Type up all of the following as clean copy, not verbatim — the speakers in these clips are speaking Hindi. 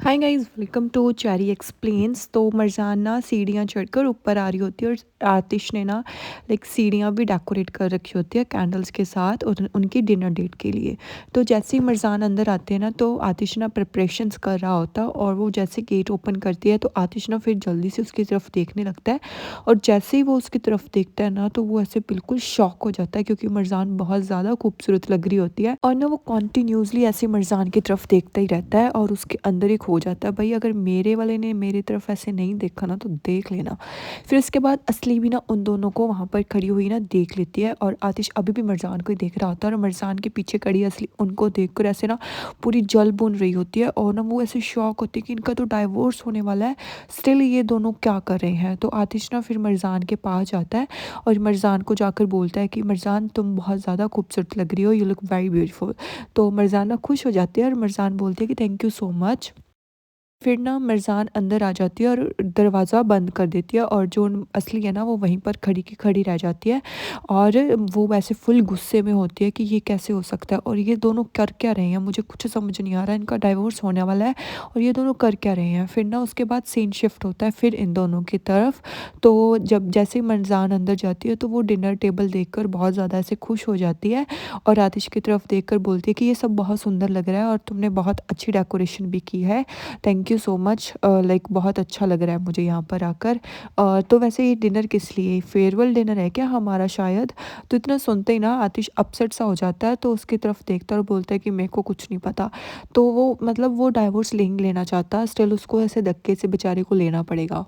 Hi guys, welcome to Cherry Explains. तो मरजान ना सीढ़ियाँ चढ़कर ऊपर आ रही होती है और आतिश ने ना लाइक सीढ़ियाँ भी डेकोरेट कर रखी होती है कैंडल्स के साथ और उनकी डिनर डेट के लिए। तो जैसे ही मरजान अंदर आते हैं ना तो आतिश ना प्रिपरेशंस कर रहा होता है और वो जैसे गेट ओपन करती है तो आतिश ना फिर जल्दी से उसकी तरफ देखने लगता है। और जैसे ही वो उसकी तरफ देखता है ना तो वो ऐसे बिल्कुल शॉक हो जाता है क्योंकि मरजान बहुत ज़्यादा खूबसूरत लग रही होती है और ना वो कॉन्टीन्यूसली ऐसे मरजान की तरफ देखता ही रहता है और उसके अंदर ही खो जाता है। भाई अगर मेरे वाले ने मेरी तरफ ऐसे नहीं देखा ना तो देख लेना। फिर उसके बाद असली भी ना उन दोनों को वहाँ पर खड़ी हुई ना देख लेती है और आतिश अभी भी मरजान को ही देख रहा होता है और मरजान के पीछे खड़ी असली उनको देख कर ऐसे ना पूरी जल बुन रही होती है और ना वो ऐसे शॉक होती है कि इनका तो डाइवोर्स होने वाला है, स्टिल ये दोनों क्या कर रहे हैं। तो आतिश ना फिर मरजान के पास जाता है और मरजान को जाकर बोलता है कि मरजान तुम बहुत ज़्यादा खूबसूरत लग रही हो, यू लुक वेरी ब्यूटीफुल। तो मरजान ना खुश हो जाती है और मरजान बोलती है कि थैंक यू सो मच। फिर ना मिर्ज़ान अंदर आ जाती है और दरवाज़ा बंद कर देती है और जो असली है ना वो वहीं पर खड़ी की खड़ी रह जाती है और वो वैसे फुल गुस्से में होती है कि ये कैसे हो सकता है और ये दोनों कर क्या रहे हैं, मुझे कुछ समझ नहीं आ रहा है, इनका डाइवोर्स होने वाला है और ये दोनों कर क्या रहे हैं। फिर ना उसके बाद सीन शिफ्ट होता है फिर इन दोनों की तरफ। तो जब जैसे ही मिर्ज़ान अंदर जाती है तो वो डिनर टेबल देखकर बहुत ज़्यादा ऐसे खुश हो जाती है और आतिश की तरफ देखकर बोलती है कि ये सब बहुत सुंदर लग रहा है और तुमने बहुत अच्छी डेकोरेशन भी की है, thank you so much. Like बहुत अच्छा लग रहा है मुझे यहाँ पर आकर। तो वैसे ये डिनर किस लिए, फेयरवेल डिनर है क्या हमारा शायद। तो इतना सुनते ही ना आतिश अपसेट सा हो जाता है तो उसकी तरफ देखता है और बोलता है कि मेरे को कुछ नहीं पता। तो वो मतलब वो डाइवोर्स लेना चाहता, स्टिल उसको ऐसे धक्के से बेचारे को लेना पड़ेगा।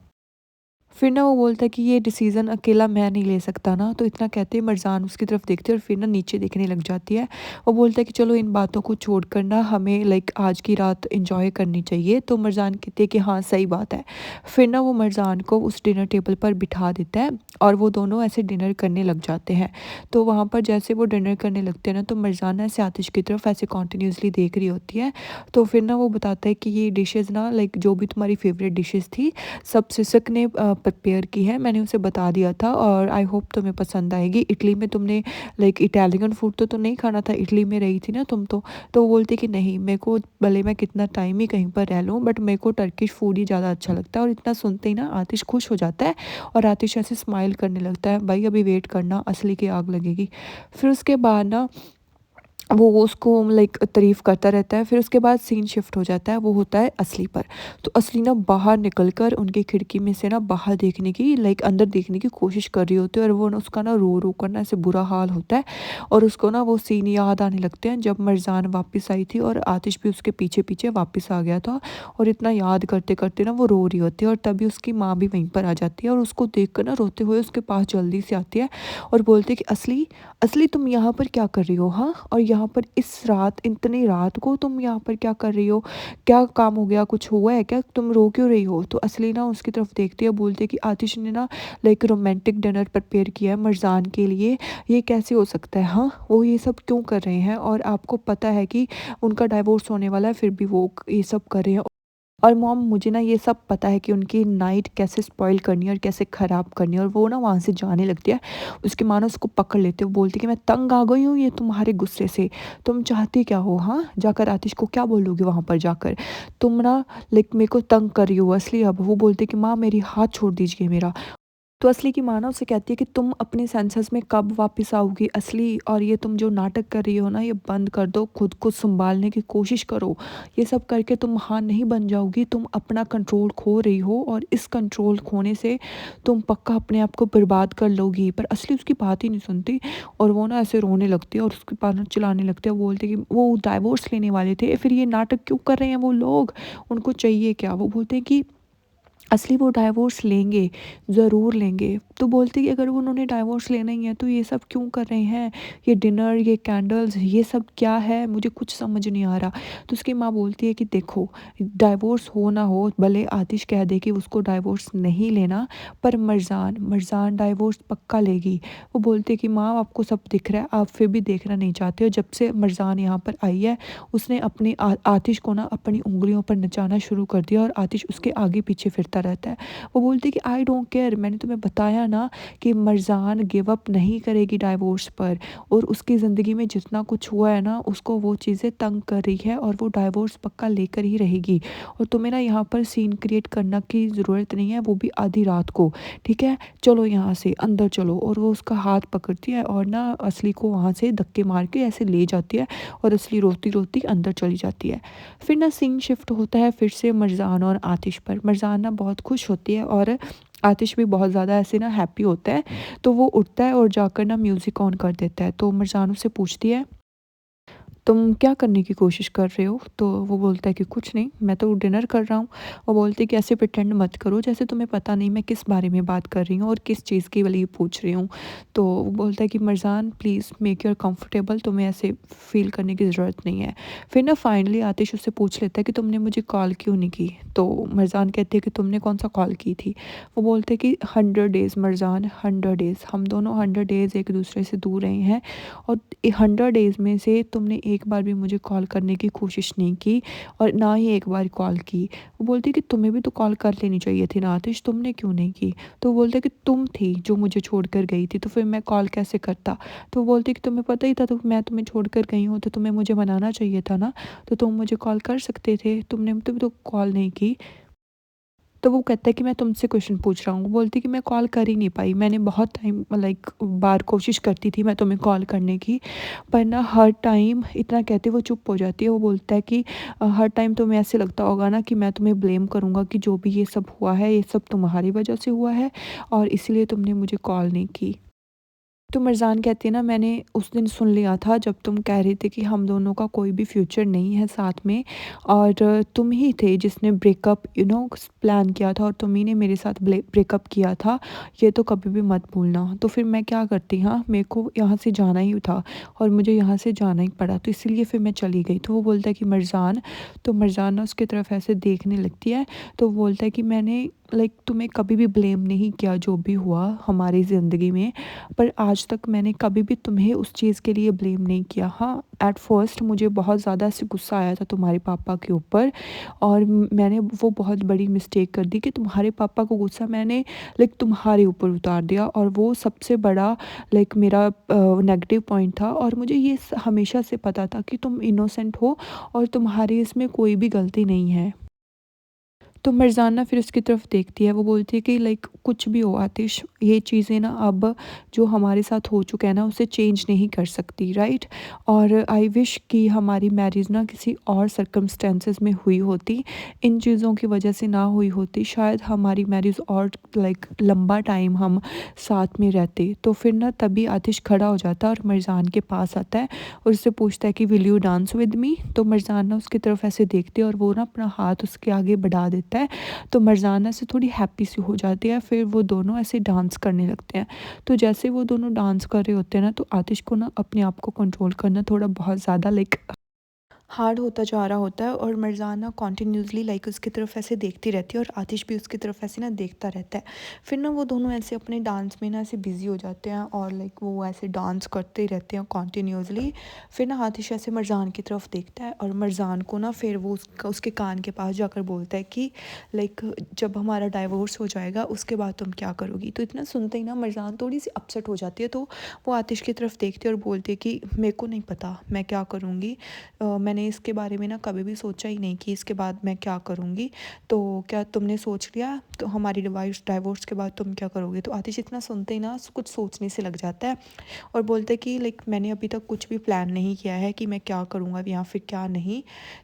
फिर ना वो बोलता है कि ये डिसीज़न अकेला मैं नहीं ले सकता ना। तो इतना कहते ही मरजान उसकी तरफ देखती है और फिर ना नीचे देखने लग जाती है। वो बोलता है कि चलो इन बातों को छोड़कर ना हमें लाइक आज की रात एंजॉय करनी चाहिए। तो मरजान कहती है कि हाँ सही बात है। फिर ना वो मरजान को उस डिनर टेबल पर बिठा देता है और वो दोनों ऐसे डिनर करने लग जाते हैं। तो वहाँ पर जैसे वो डिनर करने लगते हैं ना तो मरजान ऐसे आतिश की तरफ ऐसे कॉन्टीन्यूसली देख रही होती है। तो फिर ना वो बताता है कि ये डिशेज़ ना लाइक जो भी तुम्हारी फेवरेट डिशेज़ थी सब सिसक ने प्रिपेयर की है, मैंने उसे बता दिया था और आई होप तुम्हें पसंद आएगी। इटली में तुमने लाइक इटालियन फूड तो नहीं खाना था, इटली में रही थी ना तुम तो वो बोलती कि नहीं, मेरे को भले मैं कितना टाइम ही कहीं पर रह लूँ बट मेरे को टर्किश फूड ही ज़्यादा अच्छा लगता है। और इतना सुनते ही ना आतिश खुश हो जाता है और आतिश ऐसे स्माइल करने लगता है, भाई अभी वेट करना, असली की आग लगेगी। फिर उसके बाद ना वो उसको लाइक तारीफ़ करता रहता है। फिर उसके बाद सीन शिफ्ट हो जाता है, वो होता है असली पर। तो असली ना बाहर निकल कर उनकी खिड़की में से ना बाहर देखने की लाइक अंदर देखने की कोशिश कर रही होती है और वो ना उसका ना रो रो कर ना ऐसे बुरा हाल होता है और उसको ना वो सीन याद आने लगते हैं जब मरजान वापस आई थी और आतिश भी उसके पीछे पीछे वापस आ गया था। और इतना याद करते करते ना वो रो रही होती है और तभी उसकी माँ भी वहीं पर आ जाती है और उसको देख कर ना रोते हुए उसके पास जल्दी से आती है और बोलती है कि असली, असली तुम यहाँ पर क्या कर रही हो, हाँ, और यहाँ पर इस रात, इतनी रात को तुम यहाँ पर क्या कर रही हो, क्या काम हो गया, कुछ हुआ है क्या, तुम रो क्यों रही हो। तो असली ना उसकी तरफ देखती है, बोलती है कि आतिश ने ना लाइक रोमांटिक डिनर प्रिपेयर किया है मरजान के लिए, ये कैसे हो सकता है, हाँ वो ये सब क्यों कर रहे हैं और आपको पता है कि उनका डाइवोर्स होने वाला है फिर भी वो ये सब कर रहे हैं। और मॉम मुझे ना ये सब पता है कि उनकी नाइट कैसे स्पॉइल करनी है और कैसे ख़राब करनी है। और वो ना वहाँ से जाने लगती है, उसकी माँ ना उसको पकड़ लेते, वो बोलती कि मैं तंग आ गई हूँ ये तुम्हारे गुस्से से, तुम चाहती क्या हो, हाँ जाकर आतिश को क्या बोलोगे वहाँ पर जाकर, तुम ना लाइक मेरे को तंग कर रही हो असली। अब वो बोलती कि माँ मेरी हाथ छोड़ दीजिए मेरा। तो असली की माँ ना उसे कहती है कि तुम अपने सेंसेस में कब वापस आओगी असली, और ये तुम जो नाटक कर रही हो ना ये बंद कर दो, खुद को संभालने की कोशिश करो, ये सब करके तुम महान नहीं बन जाओगी, तुम अपना कंट्रोल खो रही हो और इस कंट्रोल खोने से तुम पक्का अपने आप को बर्बाद कर लोगी। पर असली उसकी बात ही नहीं सुनती और वो ना ऐसे रोने लगती है और उसके पास ना चिल्लाने लगती है, वो बोलते कि वो डाइवोर्स लेने वाले थे, फिर ये नाटक क्यों कर रहे हैं वो लोग, उनको चाहिए क्या। वो बोलते हैं कि असली वो डाइवोर्स लेंगे, ज़रूर लेंगे। तो बोलते कि अगर उन्होंने डाइवोर्स लेना ही है तो ये सब क्यों कर रहे हैं, ये डिनर, ये कैंडल्स, ये सब क्या है, मुझे कुछ समझ नहीं आ रहा। तो उसकी माँ बोलती है कि देखो, डाइवोर्स हो ना हो, भले आतिश कह दे कि उसको डाइवोर्स नहीं लेना, पर मरजान मरजान डाइवोर्स पक्का लेगी। वो बोलती है कि माँ आपको सब दिख रहा है, आप फिर भी देखना नहीं चाहते हो। जब से मरजान यहाँ पर आई है उसने अपनी आतिश को ना अपनी उंगलियों पर नचाना शुरू कर दिया और आतिश उसके आगे पीछे फिरता रहता है। वो बोलती है कि आई डोंट केयर, मैंने तुम्हें बताया ना कि मरज़ान गिव अप नहीं करेगी डाइवोर्स पर, और उसकी ज़िंदगी में जितना कुछ हुआ है ना उसको वो चीज़ें तंग कर रही है और वो डाइवोर्स पक्का लेकर ही रहेगी। और तुम्हें ना यहाँ पर सीन क्रिएट करना की ज़रूरत नहीं है, वो भी आधी रात को, ठीक है? चलो यहाँ से अंदर चलो। और वो उसका हाथ पकड़ती है और ना असली को वहाँ से धक्के मार के ऐसे ले जाती है और असली रोती रोती अंदर चली जाती है। फिर ना सीन शिफ्ट होता है फिर से मरजान और आतिश पर। मरजान ना बहुत खुश होती है और आतिश भी बहुत ज़्यादा ऐसे ना हैप्पी होता है। तो वो उठता है और जाकर ना म्यूज़िक ऑन कर देता है। तो मरजान उससे पूछती है, तुम क्या करने की कोशिश कर रहे हो? तो वो बोलता है कि कुछ नहीं, मैं तो डिनर कर रहा हूँ। वो बोलती है कि ऐसे प्रिटेंड मत करो जैसे तुम्हें पता नहीं मैं किस बारे में बात कर रही हूँ और किस चीज़ के लिए पूछ रही हूँ। तो वो बोलता है कि Marjan please make your comfortable, तुम्हें ऐसे फ़ील करने की ज़रूरत नहीं है। फिर ना फाइनली आतिश उससे पूछ लेता है कि तुमने मुझे कॉल क्यों नहीं की? तो मरजान कहती है कि तुमने कौन सा कॉल की थी? वो बोलते हैं कि 100 डेज़ मरजान, 100 डेज़, हम दोनों 100 डेज़ एक दूसरे से दूर रहे हैं और 100 डेज़ में से तुमने एक बार भी मुझे कॉल करने की कोशिश नहीं की और ना ही एक बार कॉल की। वो बोलती है कि तुम्हें भी तो कॉल कर लेनी चाहिए थी ना आतिश, तुमने क्यों नहीं की? तो वो बोलते हैं कि तुम थी जो मुझे छोड़कर गई थी, तो फिर मैं कॉल कैसे करता? तो वो बोलती है कि तुम्हें पता ही था तो मैं तुम्हें छोड़कर गई हूँ, तो तुम्हें मुझे मनाना चाहिए था ना, तो तुम मुझे कॉल कर सकते थे, तुमने तो कॉल नहीं की। तो वो कहता है कि मैं तुमसे क्वेश्चन पूछ रहा हूँ। वो बोलती है कि मैं कॉल कर ही नहीं पाई। मैंने बहुत टाइम लाइक बार कोशिश करती थी मैं तुम्हें कॉल करने की, पर ना हर टाइम इतना कहते वो चुप हो जाती है। वो बोलता है कि हर टाइम तुम्हें ऐसे लगता होगा ना कि मैं तुम्हें ब्लेम करूँगा कि जो भी ये सब हुआ है, ये सब तुम्हारी वजह से हुआ है और इसलिए तुमने मुझे कॉल नहीं की। तो मरज़ान कहती है ना, मैंने उस दिन सुन लिया था जब तुम कह रहे थे कि हम दोनों का कोई भी फ्यूचर नहीं है साथ में, और तुम ही थे जिसने ब्रेकअप प्लान किया था और तुम ही ने मेरे साथ ब्रेकअप किया था, ये तो कभी भी मत भूलना। तो फिर मैं क्या करती, हाँ मेरे को यहाँ से जाना ही था और मुझे यहाँ से जाना ही पड़ा, तो इसीलिए फिर मैं चली गई। तो वो बोलता है कि मरज़ान, तो मरज़ान ना उसकी तरफ ऐसे देखने लगती है। तो वो बोलता है कि मैंने लाइक तुम्हें कभी भी ब्लेम नहीं किया जो भी हुआ हमारी ज़िंदगी में, पर आज तक मैंने कभी भी तुम्हें उस चीज़ के लिए ब्लेम नहीं किया। हाँ, एट फर्स्ट मुझे बहुत ज़्यादा ऐसे गुस्सा आया था तुम्हारे पापा के ऊपर और मैंने वो बहुत बड़ी मिस्टेक कर दी कि तुम्हारे पापा को गुस्सा मैंने लाइक तुम्हारे ऊपर उतार दिया, और वो सबसे बड़ा लाइक मेरा नेगेटिव पॉइंट था। और मुझे ये हमेशा से पता था कि तुम इनोसेंट हो और तुम्हारी इसमें कोई भी गलती नहीं है। तो मरज़ाना फिर उसकी तरफ देखती है, वो बोलती है कि लाइक कुछ भी हो आतिश, ये चीज़ें ना अब जो हमारे साथ हो चुका है ना उसे चेंज नहीं कर सकती, राइट? और आई विश कि हमारी मैरिज ना किसी और सर्कमस्टेंसेस में हुई होती, इन चीज़ों की वजह से ना हुई होती, शायद हमारी मैरिज और लाइक लंबा टाइम हम साथ में रहते। तो फिर ना तभी आतिश खड़ा हो जाता है और मरज़ान के पास आता है और उससे पूछता है कि will you dance with me? तो मरज़ान ना उसकी तरफ ऐसे देखती है और वो ना अपना हाथ उसके आगे बढ़ा देता है। तो मरज़ाना से थोड़ी हैप्पी सी हो जाती है, फिर वो दोनों ऐसे डांस करने लगते हैं। तो जैसे वो दोनों डांस कर रहे होते हैं ना, तो आतिश को ना अपने आप को कंट्रोल करना थोड़ा बहुत ज़्यादा लाइक हार्ड होता जा रहा होता है, और मरज़ाना कॉन्टिन्यूसली लाइक उसकी तरफ ऐसे देखती रहती है और आतिश भी उसकी तरफ ऐसे ना देखता रहता है। फिर ना वो दोनों ऐसे अपने डांस में ना ऐसे बिज़ी हो जाते हैं और लाइक वो ऐसे डांस करते ही रहते हैं कॉन्टिन्यूसली। फिर ना आतिश ऐसे मरज़ान की तरफ देखता है और मरज़ान को ना फिर वो उसके कान के पास जाकर बोलता है कि लाइक जब हमारा डाइवोर्स हो जाएगा उसके बाद तुम क्या करोगी? तो इतना सुनते ही ना मरज़ान थोड़ी सी अपसेट हो जाती है। तो वो आतिश की तरफ देखती है और बोलती है कि मेरे को नहीं पता मैं क्या करूँगी, मैंने इसके बारे में ना कभी भी सोचा ही नहीं कि इसके बाद मैं क्या करूँगी। तो क्या तुमने सोच लिया? तो हमारी डाइवोर्स के बाद तुम क्या करोगे? तो आतिश इतना सुनते ही ना कुछ सोचने से लग जाता है और बोलता है कि लाइक मैंने अभी तक कुछ भी प्लान नहीं किया है कि मैं क्या करूँगा या फिर क्या नहीं।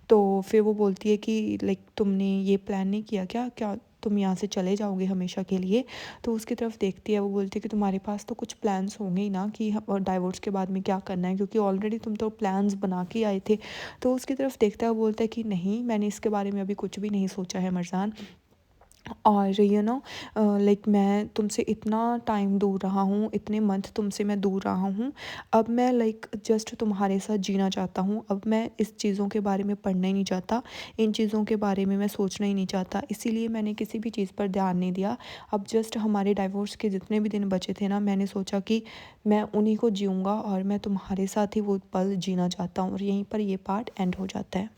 तो फिर वो बोलती है कि लाइक तुमने ये प्लान नहीं किया क्या? क्या तुम यहाँ से चले जाओगे हमेशा के लिए? तो उसकी तरफ देखती है, वो बोलती है कि तुम्हारे पास तो कुछ प्लान्स होंगे ही ना कि डाइवोर्स के बाद में क्या करना है, क्योंकि ऑलरेडी तुम तो प्लान्स बना के आए थे। तो उसकी तरफ देखता है, वो बोलता है कि नहीं, मैंने इसके बारे में अभी कुछ भी नहीं सोचा है मरजान। और लाइक मैं तुमसे इतना टाइम दूर रहा हूँ, इतने मंथ तुमसे मैं दूर रहा हूँ। अब मैं लाइक जस्ट तुम्हारे साथ जीना चाहता हूँ। अब मैं इस चीज़ों के बारे में पढ़ना ही नहीं चाहता, इन चीज़ों के बारे में मैं सोचना ही नहीं चाहता, इसीलिए मैंने किसी भी चीज़ पर ध्यान नहीं दिया। अब जस्ट हमारे डाइवोर्स के जितने भी दिन बचे थे ना, मैंने सोचा कि मैं उन्हीं को जीऊँगा और मैं तुम्हारे साथ ही वो पल जीना चाहता हूँ, और यहीं पर ये पार्ट एंड हो जाता है।